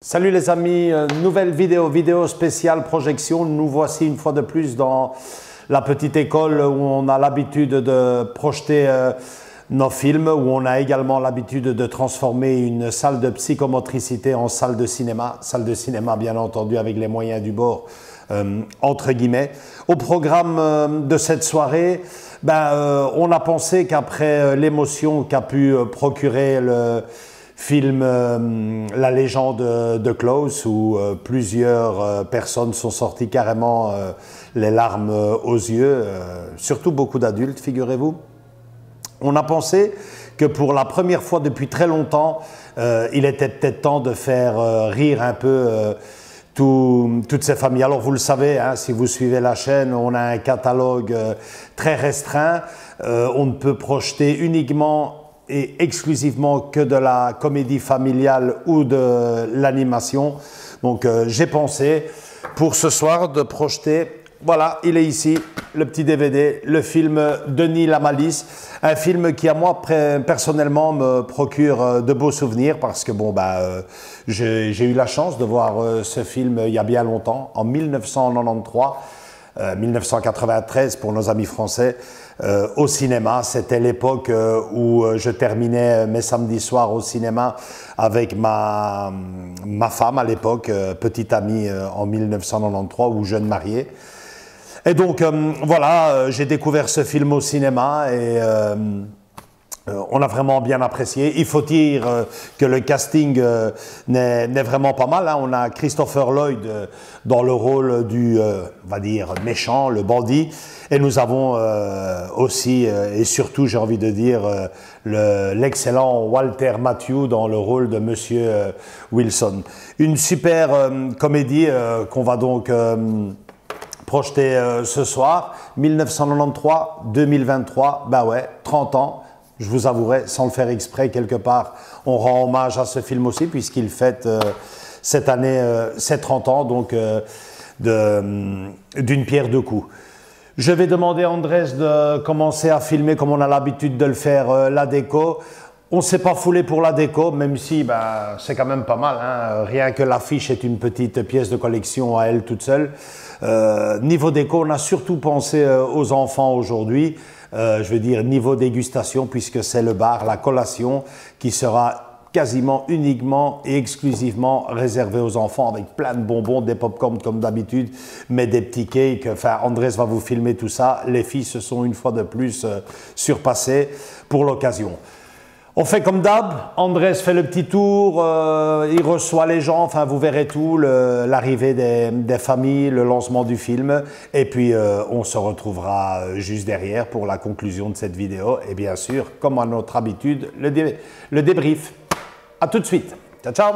Salut les amis, nouvelle vidéo spéciale projection. Nous voici une fois de plus dans la petite école où on a l'habitude de projeter nos films, où on a également l'habitude de transformer une salle de psychomotricité en salle de cinéma bien entendu avec les moyens du bord, entre guillemets. Au programme de cette soirée, on a pensé qu'après l'émotion qu'a pu procurer le film La légende de Klaus, où plusieurs personnes sont sorties carrément les larmes aux yeux, surtout beaucoup d'adultes, figurez-vous. On a pensé que pour la première fois depuis très longtemps, il était peut-être temps de faire rire un peu toutes ces familles. Alors vous le savez, hein, si vous suivez la chaîne, on a un catalogue très restreint. On ne peut projeter uniquement et exclusivement que de la comédie familiale ou de l'animation. Donc j'ai pensé pour ce soir de projeter, voilà, il est ici, le petit DVD, le film Denis la Malice, un film qui à moi personnellement me procure de beaux souvenirs parce que bon j'ai eu la chance de voir ce film il y a bien longtemps, en 1993, 1993 pour nos amis français. Au cinéma, c'était l'époque où je terminais mes samedis soirs au cinéma avec ma femme à l'époque, petite amie en 1993 ou jeune marié. Et donc voilà, j'ai découvert ce film au cinéma et on a vraiment bien apprécié. Il faut dire que le casting n'est vraiment pas mal, hein. On a Christopher Lloyd dans le rôle du, on va dire, méchant, le bandit. Et nous avons aussi, et surtout j'ai envie de dire, l'excellent Walter Matthau dans le rôle de Monsieur Wilson. Une super comédie qu'on va donc projeter ce soir, 1993-2023, bah ouais, 30 ans. Je vous avouerai, sans le faire exprès, quelque part, on rend hommage à ce film aussi, puisqu'il fête cette année ses 30 ans, donc d'une pierre deux coups. Je vais demander à Andrés de commencer à filmer comme on a l'habitude de le faire, la déco. On ne s'est pas foulé pour la déco, même si c'est quand même pas mal, hein. Rien que l'affiche est une petite pièce de collection à elle toute seule. Niveau déco, on a surtout pensé aux enfants aujourd'hui. Je veux dire niveau dégustation, puisque c'est le bar, la collation, qui sera quasiment uniquement et exclusivement réservé aux enfants, avec plein de bonbons, des pop-corn comme d'habitude, mais des petits cakes. Enfin, Andrés va vous filmer tout ça. Les filles se sont une fois de plus surpassées pour l'occasion. On fait comme d'hab, Andrés fait le petit tour, il reçoit les gens, enfin vous verrez tout, l'arrivée des familles, le lancement du film, et puis on se retrouvera juste derrière pour la conclusion de cette vidéo, et bien sûr, comme à notre habitude, le débrief. A tout de suite, ciao ciao.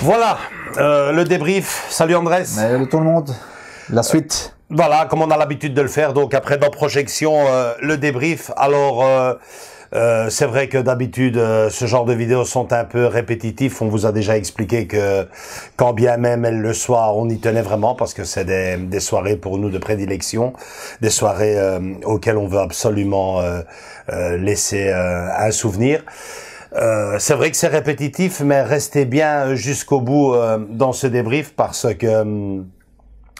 Voilà, le débrief. Salut Andrés. Salut tout le monde. La suite. Voilà, comme on a l'habitude de le faire, donc après nos projections, le débrief. Alors, c'est vrai que d'habitude, ce genre de vidéos sont un peu répétitifs. On vous a déjà expliqué que, quand bien même elles le soient, on y tenait vraiment parce que c'est des soirées pour nous de prédilection, des soirées auxquelles on veut absolument laisser un souvenir. C'est vrai que c'est répétitif, mais restez bien jusqu'au bout dans ce débrief parce que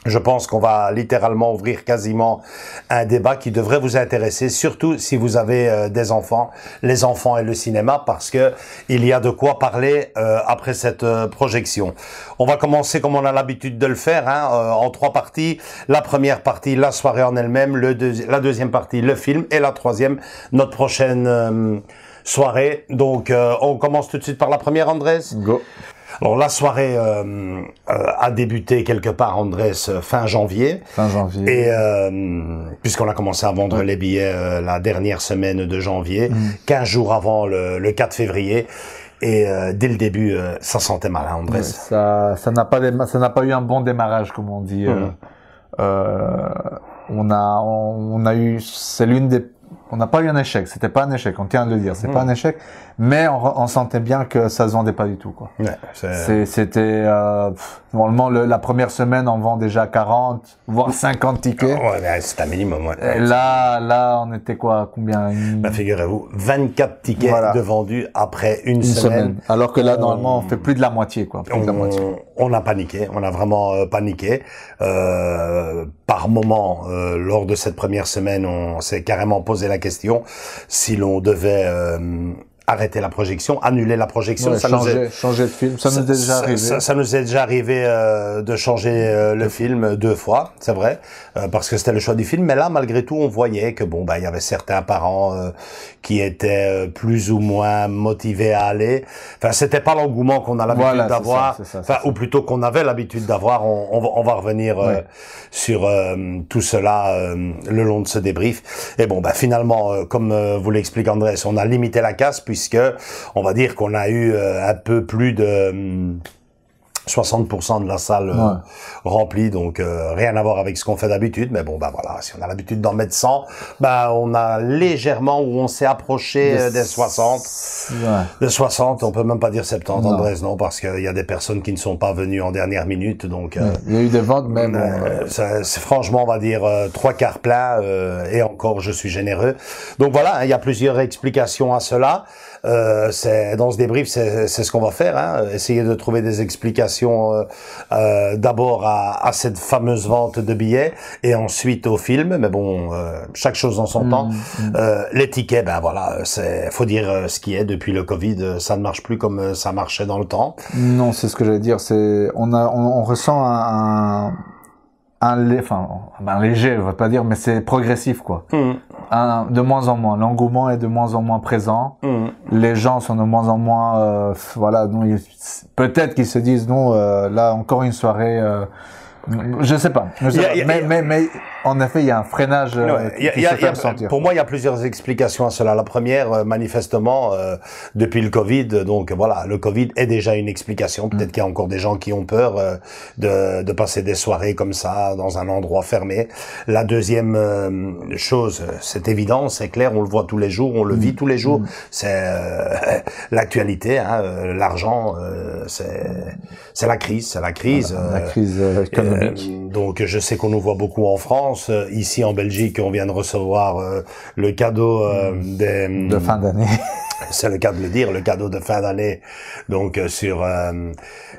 je pense qu'on va littéralement ouvrir quasiment un débat qui devrait vous intéresser, surtout si vous avez des enfants, les enfants et le cinéma, parce que il y a de quoi parler après cette projection. On va commencer comme on a l'habitude de le faire, en 3 parties. La première partie, la soirée en elle-même, la deuxième partie, le film, et la troisième, notre prochaine soirée. Donc, on commence tout de suite par la première, Andrés. Go. Alors, la soirée a débuté quelque part, Andrés, fin janvier. Fin janvier. Et puisqu'on a commencé à vendre les billets la dernière semaine de janvier, 15 jours avant le 4 février. Et dès le début, ça sentait mal, hein, Andrés. Ouais, ça n'a pas eu un bon démarrage, comme on dit. On a eu, c'est l'une des, on n'a pas eu un échec. C'était pas un échec. On tient à le dire. C'est pas un échec. Mais on sentait bien que ça se vendait pas du tout, quoi. Ouais, c'était normalement la première semaine, on vend déjà 40, voire 50 tickets. Ouais, c'est un minimum. Ouais. Et là, on était quoi, combien? Bah, figurez-vous, 24 tickets de vendus après une semaine. Alors que là, normalement, on fait plus de la moitié, quoi. Plus de la moitié. On a paniqué. On a vraiment paniqué. Par moment, lors de cette première semaine, on s'est carrément posé la question si l'on devait arrêter la projection, annuler la projection. Ouais, changer de film, ça nous est déjà arrivé. Ça nous est déjà arrivé de changer le film 2 fois, c'est vrai, parce que c'était le choix du film. Mais là, malgré tout, on voyait que bon, il y avait certains parents qui étaient plus ou moins motivés à aller. Enfin, c'était pas l'engouement qu'on a l'habitude d'avoir, ou plutôt qu'on avait l'habitude d'avoir. On va revenir sur tout cela le long de ce débrief. Et bon, finalement, comme vous l'explique Andrés, on a limité la casse puisque on va dire qu'on a eu un peu plus de 60% de la salle remplie, donc rien à voir avec ce qu'on fait d'habitude, mais bon, voilà, si on a l'habitude d'en mettre 100, on a légèrement, où on s'est approché des 60, de 60, on peut même pas dire 70, Andrés, non, parce qu'il y a des personnes qui ne sont pas venues en dernière minute, donc il y a eu des ventes, mais bon, c'est franchement, on va dire 3/4 plein, et encore, je suis généreux. Donc voilà, il y a plusieurs explications à cela. C'est dans ce débrief, c'est ce qu'on va faire, essayer de trouver des explications d'abord à cette fameuse vente de billets et ensuite au film, mais bon, chaque chose en son temps. Les tickets, voilà, faut dire ce qui est. Depuis le Covid, ça ne marche plus comme ça marchait dans le temps. Non, c'est ce que j'allais dire. On ressent un léger, je vais pas dire, mais c'est progressif, quoi. De moins en moins. L'engouement est de moins en moins présent. Les gens sont de moins en moins, voilà, peut-être qu'ils se disent, non, là, encore une soirée, je sais pas. Mais en effet, il y a un freinage qui se fait ressentir. Pour moi, il y a plusieurs explications à cela. La première, manifestement, depuis le Covid, donc voilà, le Covid est déjà une explication. Peut-être qu'il y a encore des gens qui ont peur de passer des soirées comme ça dans un endroit fermé. La deuxième chose, c'est évident, c'est clair, on le voit tous les jours, on le vit tous les jours. C'est l'actualité, hein, l'argent, c'est la crise, la crise économique. Donc, je sais qu'on nous voit beaucoup en France. Ici, en Belgique, on vient de recevoir le cadeau de fin d'année. C'est le cas de le dire, le cadeau de fin d'année. Donc, sur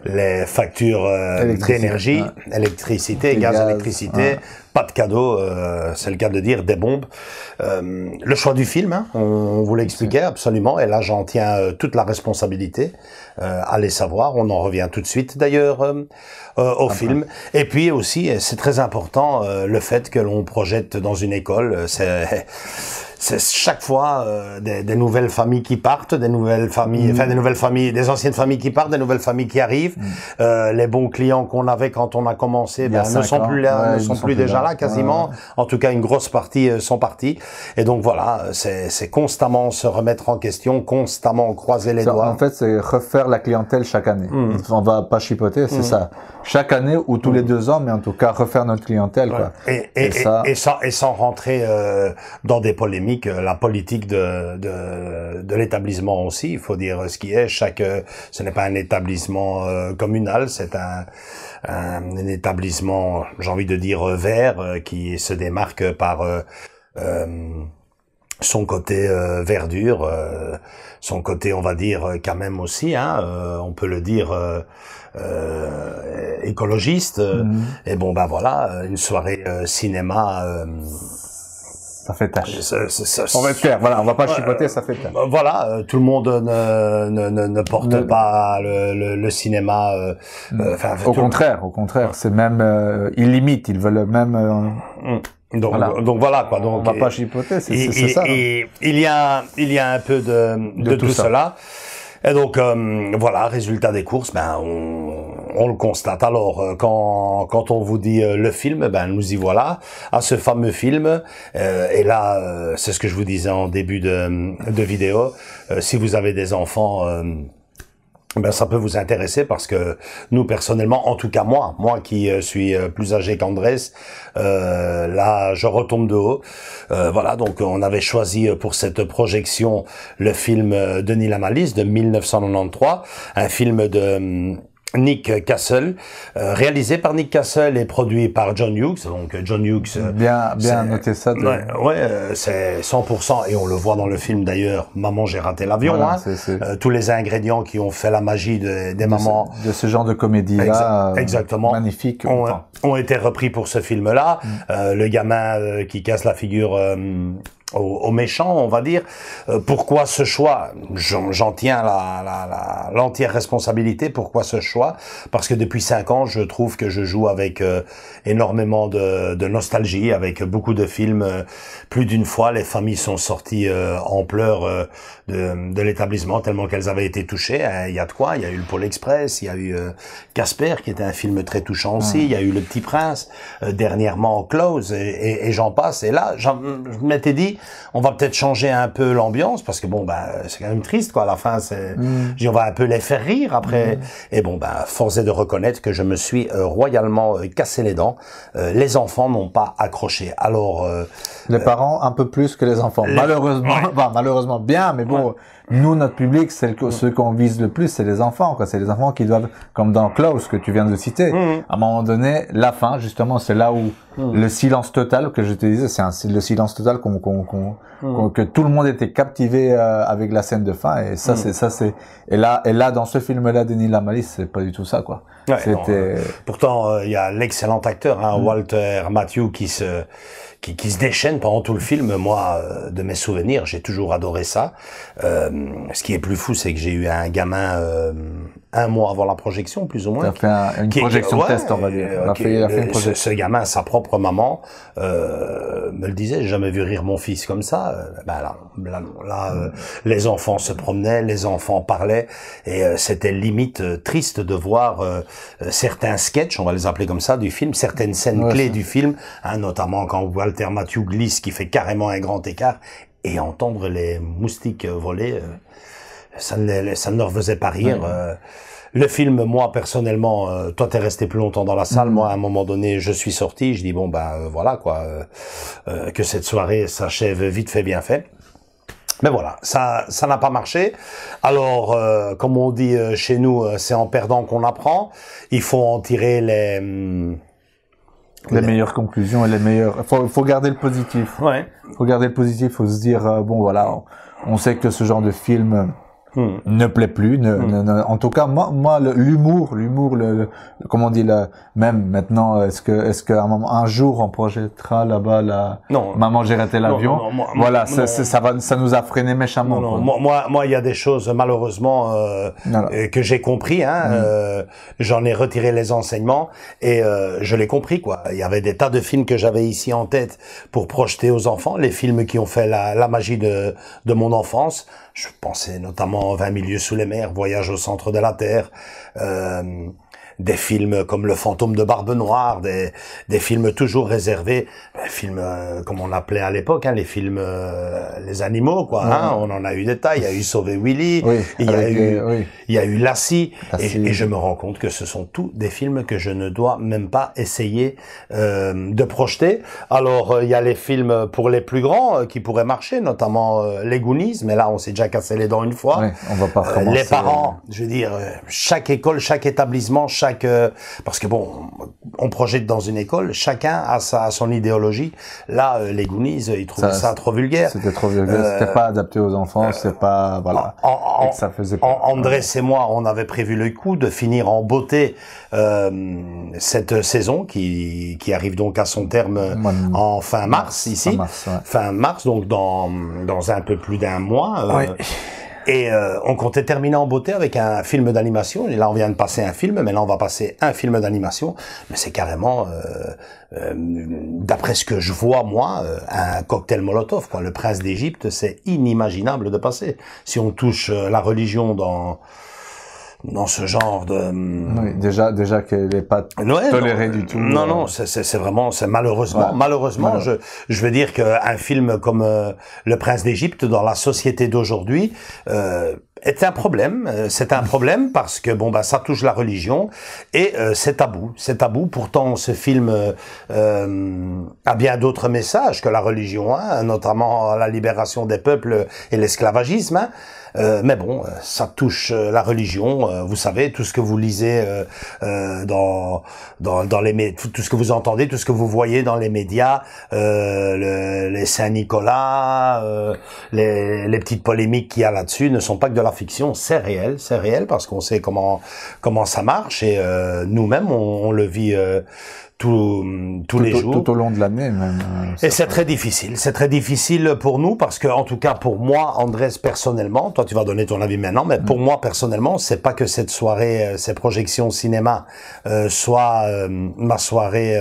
les factures d'énergie, électricité, gaz, électricité. Pas de cadeau, c'est le cas de dire, des bombes. Le choix du film, hein, on vous l'expliquait absolument, et là j'en tiens toute la responsabilité. Allez savoir, on en revient tout de suite d'ailleurs au film. Et puis aussi, c'est très important, le fait que l'on projette dans une école, c'est chaque fois des nouvelles familles qui partent, des nouvelles familles, enfin des nouvelles familles, des anciennes familles qui partent, des nouvelles familles qui arrivent. Les bons clients qu'on avait quand on a commencé, ne sont plus là, ne sont plus déjà là quasiment. En tout cas, une grosse partie sont partis. Et donc voilà, c'est constamment se remettre en question, constamment croiser les doigts. En fait, c'est refaire la clientèle chaque année. On va pas chipoter, c'est ça. Chaque année ou tous les 2 ans, mais en tout cas refaire notre clientèle, quoi. Et sans rentrer dans des polémiques. La politique de l'établissement aussi, il faut dire ce qui est. Ce n'est pas un établissement communal, c'est un établissement, j'ai envie de dire vert, qui se démarque par son côté verdure, son côté, on va dire quand même aussi, hein, on peut le dire. Écologiste. Et bon, ben voilà, une soirée cinéma. Ça fait tâche. On va être clair, voilà, on va pas chipoter, ça fait tâche. Voilà, tout le monde ne porte pas le cinéma. Au contraire, c'est même ils limitent, ils veulent même. Donc voilà quoi. Donc on va pas chipoter, c'est ça. Et il y a un peu de tout cela. Et donc voilà, résultat des courses, ben on le constate. Alors quand on vous dit le film, ben nous y voilà à ce fameux film. Et là, c'est ce que je vous disais en début de vidéo. Si vous avez des enfants. Ben ça peut vous intéresser parce que nous personnellement, en tout cas moi qui suis plus âgé qu'Andrés, là je retombe de haut. Voilà, donc on avait choisi pour cette projection le film Denis Lamalis de 1993, un film de Nick Castle, réalisé par Nick Castle et produit par John Hughes. Donc John Hughes, bien noté ça. C'est 100% et on le voit dans le film d'ailleurs. Maman, j'ai raté l'avion. Voilà, tous les ingrédients qui ont fait la magie des mamans de ce genre de comédie là, exactement, magnifique, ont été repris pour ce film-là. Le gamin qui casse la figure. Aux méchants, on va dire. Pourquoi ce choix? J'en tiens l'entière responsabilité. Pourquoi ce choix? Parce que depuis 5 ans, je trouve que je joue avec énormément de nostalgie, avec beaucoup de films. Plus d'une fois, les familles sont sorties en pleurs de l'établissement tellement qu'elles avaient été touchées. Il y a de quoi? Il y a eu le Pôle Express, il y a eu Casper, qui était un film très touchant aussi. Il y a eu Le Petit Prince, dernièrement Close, et j'en passe. Et là, je m'étais dit, on va peut-être changer un peu l'ambiance parce que bon, c'est quand même triste quoi. À la fin, on va un peu les faire rire après. Et bon, force est de reconnaître que je me suis royalement cassé les dents. Les enfants n'ont pas accroché. Alors les parents un peu plus que les enfants. Malheureusement bien, mais bon. Nous, notre public, ceux qu'on vise le plus, c'est les enfants, quoi. C'est les enfants qui doivent, comme dans Klaus, que tu viens de citer. À un moment donné, la fin, justement, c'est là où le silence total, que je te disais, c'est le silence total que tout le monde était captivé avec la scène de fin. Et ça, et là, dans ce film-là, Denis Lamalis, c'est pas du tout ça, quoi. Ouais, pourtant, il y a l'excellent acteur, Walter Matthau, qui se déchaîne pendant tout le film. Moi, de mes souvenirs, j'ai toujours adoré ça. Ce qui est plus fou, c'est que j'ai eu un gamin 1 mois avant la projection, plus ou moins. Tu as fait une projection test, on va dire. Il a fait une projection. Ce gamin, sa propre maman, me le disait, j'ai jamais vu rire mon fils comme ça. Les enfants se promenaient, les enfants parlaient, et c'était limite triste de voir certains sketchs, on va les appeler comme ça, du film, certaines scènes clés du film, hein, notamment quand Walter Matthau glisse, qui fait carrément un grand écart, et entendre les moustiques voler, ça ne leur faisait pas rire. Le film, moi personnellement, toi t'es resté plus longtemps dans la salle, moi à un moment donné je suis sorti, je dis bon voilà quoi, que cette soirée s'achève vite fait bien fait. Mais voilà, ça n'a pas marché. Alors, comme on dit chez nous, c'est en perdant qu'on apprend. Il faut en tirer les meilleures conclusions et les meilleurs. Faut garder le positif. Ouais. Faut garder le positif. Faut se dire bon voilà, on sait que ce genre de film ne plaît plus. En tout cas, moi, l'humour, comment on dit même maintenant, est-ce qu'à un jour on projettera là-bas Maman j'ai raté l'avion. Voilà, ça nous a freiné méchamment. Non, moi, il y a des choses malheureusement que j'ai compris. J'en ai retiré les enseignements et je l'ai compris quoi. Il y avait des tas de films que j'avais ici en tête pour projeter aux enfants, les films qui ont fait la magie de mon enfance. Je pensais notamment 20 milieux sous les mers, Voyage au centre de la Terre, des films comme Le fantôme de Barbe Noire, des films toujours réservés, des films comme on l'appelait à l'époque, les films les animaux quoi. On en a eu des tas. Il y a eu Sauver Willy, il y a eu Lassie, et je me rends compte que ce sont tous des films que je ne dois même pas essayer de projeter. Alors il y a les films pour les plus grands qui pourraient marcher, notamment les Goonies, mais là on s'est déjà cassé les dents une fois. On va pas recommencer. Les parents, je veux dire, chaque école, chaque établissement, parce que bon, on projette dans une école, chacun a son idéologie. Là, les Goonies, ils trouvaient ça trop vulgaire. C'était trop vulgaire, c'était pas adapté aux enfants, c'est pas, voilà. Ça faisait pas. Andrés et moi, on avait prévu le coup de finir en beauté cette saison qui arrive donc à son terme en fin mars ici. Fin mars, donc dans un peu plus d'1 mois. Et on comptait terminer en beauté avec un film d'animation. Et là, on vient de passer un film, mais là, on va passer un film d'animation. Mais c'est carrément, d'après ce que je vois, moi, un cocktail Molotov, quoi. Le Prince d'Égypte, c'est inimaginable de passer. Si on touche la religion dans ce genre de... Oui, déjà qu'elle n'est pas tolérée du tout. Non, c'est vraiment, c'est malheureusement, je veux dire qu'un film comme Le Prince d'Égypte dans la société d'aujourd'hui est un problème. C'est un problème parce que ça touche la religion et c'est tabou. C'est tabou. Pourtant, ce film a bien d'autres messages que la religion, notamment la libération des peuples et l'esclavagisme. Mais bon, ça touche la religion. Vous savez, tout ce que vous lisez dans les tout ce que vous entendez, tout ce que vous voyez dans les médias, les Saint-Nicolas, les petites polémiques qu'il y a là-dessus ne sont pas que de la fiction. C'est réel parce qu'on sait comment ça marche et nous-mêmes on le vit tous les jours. Tout au long de l'année même. Et c'est très difficile pour nous parce que, en tout cas pour moi, Andrés, personnellement, toi tu vas donner ton avis maintenant, mais pour moi personnellement, c'est pas que cette soirée, ces projections cinéma soit ma soirée,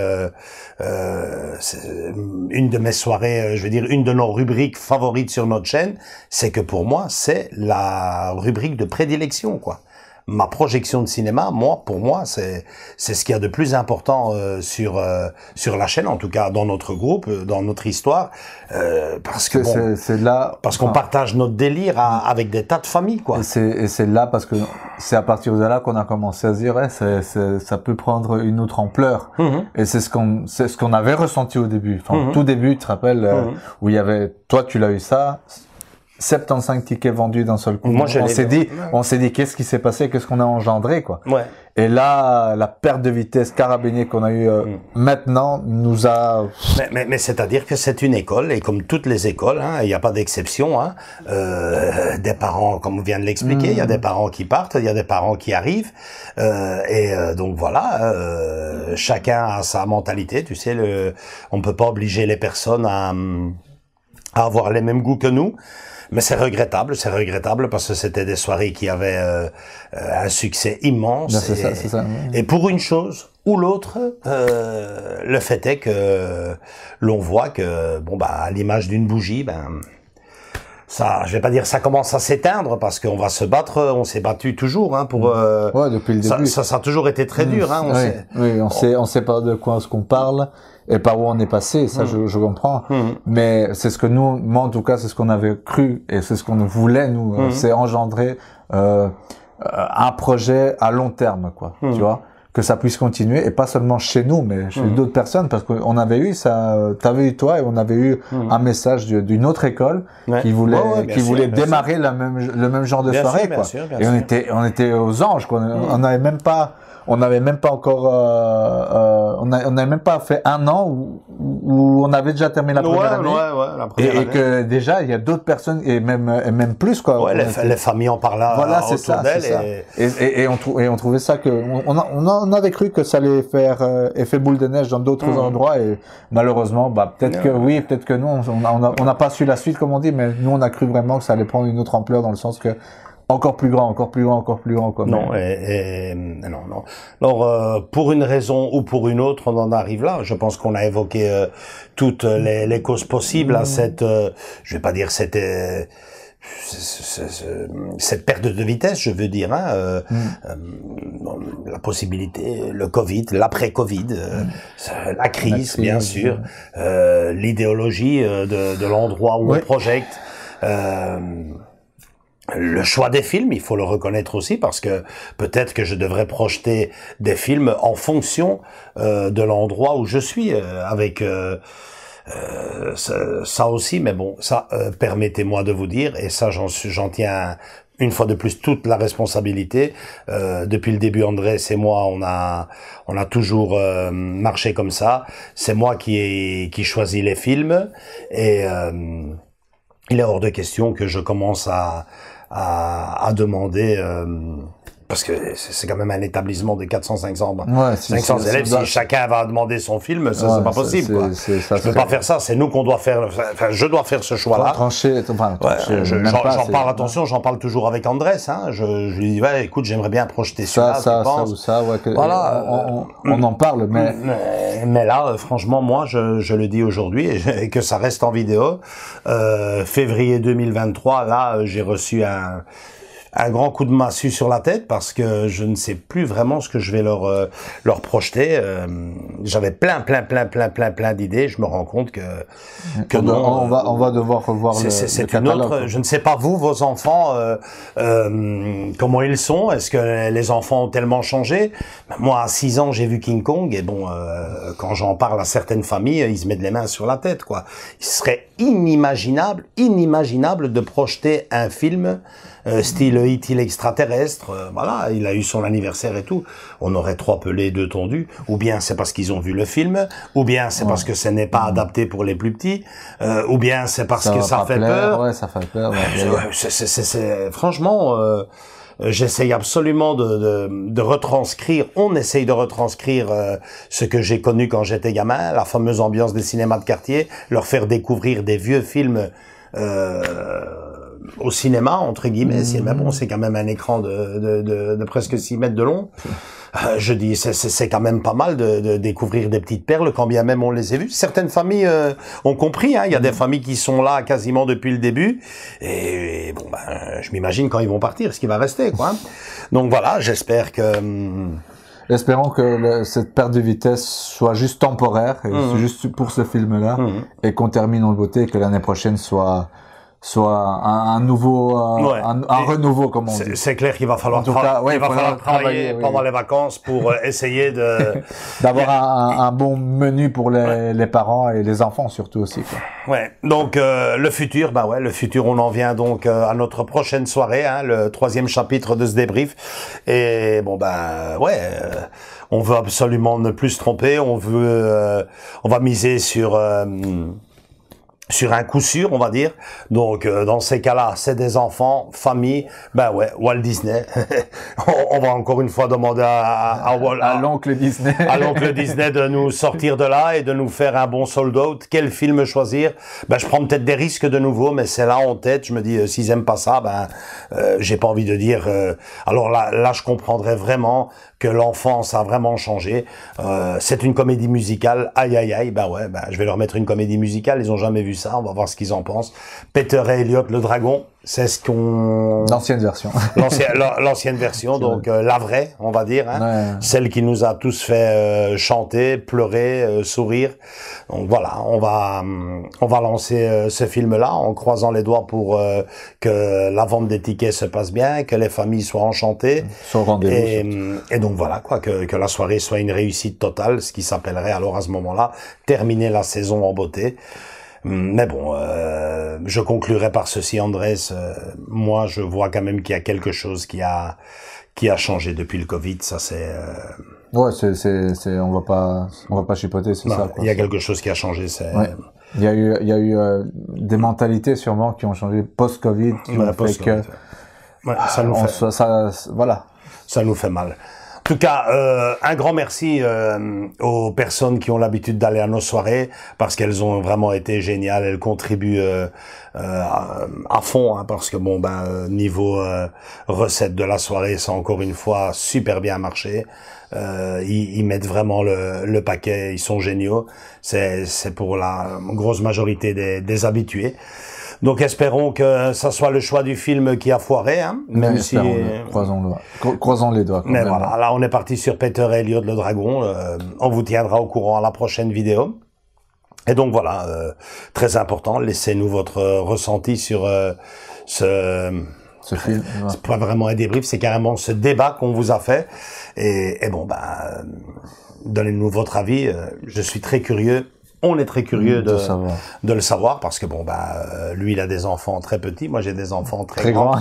une de mes soirées, je veux dire une de nos rubriques favorites sur notre chaîne, c'est que pour moi c'est la rubrique de prédilection quoi. Ma projection de cinéma, pour moi, c'est ce qu'il y a de plus important sur la chaîne, en tout cas dans notre groupe, dans notre histoire, parce que parce qu'on partage notre délire avec des tas de familles, quoi. Et c'est là parce que c'est à partir de là qu'on a commencé à se dire, ça peut prendre une autre ampleur. Et c'est ce qu'on avait ressenti au début. Enfin, au tout début, tu te rappelles, où il y avait, toi, tu l'as eu ça. 75 tickets vendus d'un seul coup. Moi, on s'est dit, qu'est-ce qui s'est passé, qu'est-ce qu'on a engendré, quoi. Ouais. Et là, la perte de vitesse carabinée qu'on a eue maintenant nous a... Mais c'est-à-dire que c'est une école, et comme toutes les écoles, il n'y a pas d'exception, des parents, comme on vient de l'expliquer, il y a des parents qui partent, il y a des parents qui arrivent, donc voilà, chacun a sa mentalité, tu sais, on peut pas obliger les personnes à avoir les mêmes goûts que nous. Mais c'est regrettable parce que c'était des soirées qui avaient un succès immense. C'est ça, c'est ça. Et pour une chose ou l'autre, le fait est que l'on voit que, bon, bah, à l'image d'une bougie, ben, ça, je vais pas dire ça commence à s'éteindre parce qu'on va se battre, on s'est battu toujours, hein, pour, ouais, depuis le début. Ça a toujours été très dur, hein, on sait pas de quoi est-ce qu'on parle et par où on est passé, ça, je comprends. Mais c'est ce que nous, moi, en tout cas, c'est ce qu'on avait cru et c'est ce qu'on voulait, nous, c'est engendrer, un projet à long terme, quoi, tu vois, que ça puisse continuer et pas seulement chez nous, mais chez d'autres personnes, parce qu'on avait eu ça, t'avais eu toi et on avait eu un message d'une autre école qui voulait démarrer le même genre de soirée, quoi. Et on était aux anges, quoi. On n'avait même pas encore, on n'avait même pas fait un an où on avait déjà terminé la première année. La première année. Et que déjà, il y a d'autres personnes, et même plus, quoi. Ouais, les familles en parlaient autour d'elles. Et on trouvait ça on avait cru que ça allait faire effet boule de neige dans d'autres endroits, et malheureusement, bah, peut-être que oui, peut-être que non, on n'a pas su la suite, comme on dit, mais nous, on a cru vraiment que ça allait prendre une autre ampleur, dans le sens que encore plus grand, quoi. Non, non. Alors, pour une raison ou pour une autre, on en arrive là. Je pense qu'on a évoqué toutes les causes possibles à cette, je vais pas dire cette perte de vitesse, je veux dire, hein, la possibilité, le Covid, l'après-Covid, la crise, bien sûr, l'idéologie de l'endroit où on projette. Le choix des films, il faut le reconnaître aussi, parce que peut-être que je devrais projeter des films en fonction de l'endroit où je suis, avec ça aussi. Mais bon, ça, permettez-moi de vous dire, et ça j'en tiens une fois de plus toute la responsabilité. Depuis le début, Andrés et moi, on a toujours marché comme ça. C'est moi qui choisis les films, et il est hors de question que je commence à demander, parce que c'est quand même un établissement de 400-500 élèves. Si chacun va demander son film, ça c'est pas possible, quoi. Je peux pas faire ça. C'est nous qu'on doit faire. Enfin, je dois faire ce choix-là. J'en parle toujours avec Andrés. Hein. Je lui dis, ouais, écoute, j'aimerais bien projeter ça. On en parle, mais là, franchement, moi, je le dis aujourd'hui, et que ça reste en vidéo. Février 2023, là, j'ai reçu un grand coup de massue sur la tête, parce que je ne sais plus vraiment ce que je vais leur projeter. J'avais plein d'idées. Je me rends compte que non, on va devoir revoir c'est une autre. Je ne sais pas vous, vos enfants, comment ils sont. Est-ce que les enfants ont tellement changé? Moi, à 6 ans, j'ai vu King Kong, et bon, quand j'en parle à certaines familles, ils se mettent les mains sur la tête, quoi. Il serait inimaginable de projeter un film style E.T. l'extraterrestre, voilà, il a eu son anniversaire et tout. On aurait 3 pelés, 2 tondus. Ou bien c'est parce qu'ils ont vu le film, ou bien c'est parce que ce n'est pas adapté pour les plus petits, ou bien c'est parce que ça fait peur. Ouais, ça fait peur. Franchement, j'essaye absolument de retranscrire, on essaye de retranscrire ce que j'ai connu quand j'étais gamin, la fameuse ambiance des cinémas de quartier, leur faire découvrir des vieux films au cinéma, entre guillemets. Mais bon, c'est quand même un écran de presque 6 mètres de long. Je dis, c'est quand même pas mal de découvrir des petites perles, quand bien même on les a vues. Certaines familles ont compris, hein. Il y a des familles qui sont là quasiment depuis le début. Et bon, ben, je m'imagine quand ils vont partir, ce qui va rester, quoi. Donc voilà, j'espère que... Espérons que cette perte de vitesse soit juste temporaire, et juste pour ce film-là, et qu'on termine en beauté, et que l'année prochaine soit un nouveau, un renouveau, comme on dit. C'est clair qu'il va falloir, travailler pendant les vacances pour essayer d'avoir un bon menu pour les parents et les enfants surtout aussi, quoi. Ouais. Donc, le futur, on en vient donc à notre prochaine soirée, hein, le 3e chapitre de ce débrief. Et bon, on veut absolument ne plus se tromper. On va miser sur un coup sûr, on va dire. Donc, dans ces cas-là, c'est des enfants, famille, ben ouais, Walt Disney. On va encore une fois demander à l'oncle Disney. À l'oncle Disney de nous sortir de là et de nous faire un bon sold out. Quel film choisir? Ben, je prends peut-être des risques de nouveau, mais c'est là en tête. Je me dis, s'ils aiment pas ça, ben, j'ai pas envie de dire, alors là, je comprendrais vraiment que l'enfance a vraiment changé. C'est une comédie musicale. Aïe, aïe, aïe. Ben ouais, ben, je vais leur mettre une comédie musicale. Ils ont jamais vu ça. On va voir ce qu'ils en pensent. Peter et Elliot, le dragon. C'est ce qu'on... L'ancienne version. L'ancienne version, donc la vraie, on va dire. Hein, ouais. Celle qui nous a tous fait chanter, pleurer, sourire. Donc voilà, on va lancer ce film-là en croisant les doigts pour que la vente des tickets se passe bien, que les familles soient enchantées. Sur rendez-vous. Et donc voilà, quoi, que la soirée soit une réussite totale, ce qui s'appellerait alors à ce moment-là terminer la saison en beauté. Mais bon, je conclurai par ceci, Andrés. Moi, je vois quand même qu'il y a quelque chose qui a changé depuis le Covid. Ça, c'est. Ouais, on va pas chipoter, c'est ça. Il y a quelque chose qui a changé. C'est. Ouais. Il y a eu des mentalités sûrement qui ont changé post-Covid, qui ont fait que. Ouais, ça nous fait. Voilà. Ça nous fait mal. En tout cas, un grand merci aux personnes qui ont l'habitude d'aller à nos soirées parce qu'elles ont vraiment été géniales. Elles contribuent à fond hein, parce que bon ben niveau recette de la soirée, ça a encore une fois super bien marché. Ils mettent vraiment le paquet. Ils sont géniaux. C'est pour la grosse majorité des habitués. Donc espérons que ça soit le choix du film qui a foiré, hein, même si croisons les doigts. Mais voilà, là on est parti sur Peter et Elliot le dragon. On vous tiendra au courant à la prochaine vidéo. Et donc voilà, très important, laissez-nous votre ressenti sur ce film. C'est pas vraiment un débrief, c'est carrément ce débat qu'on vous a fait. Et bon donnez-nous votre avis. Je suis très curieux. On est très curieux de le savoir parce que bon lui il a des enfants très petits, moi j'ai des enfants très grands.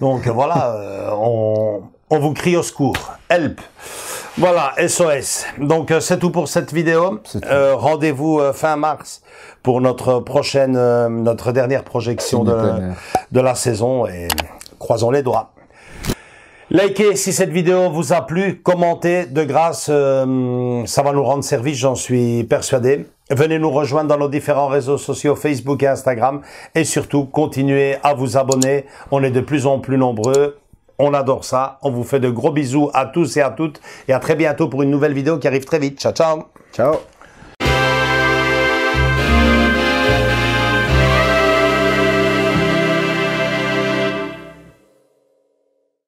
Donc voilà, on vous crie au secours. Help. Voilà, SOS. Donc c'est tout pour cette vidéo. Rendez-vous fin mars pour notre dernière projection de la saison et croisons les doigts. Likez si cette vidéo vous a plu, commentez de grâce, ça va nous rendre service, j'en suis persuadé. Venez nous rejoindre dans nos différents réseaux sociaux, Facebook et Instagram. Et surtout, continuez à vous abonner. On est de plus en plus nombreux. On adore ça. On vous fait de gros bisous à tous et à toutes. Et à très bientôt pour une nouvelle vidéo qui arrive très vite. Ciao, ciao. Ciao.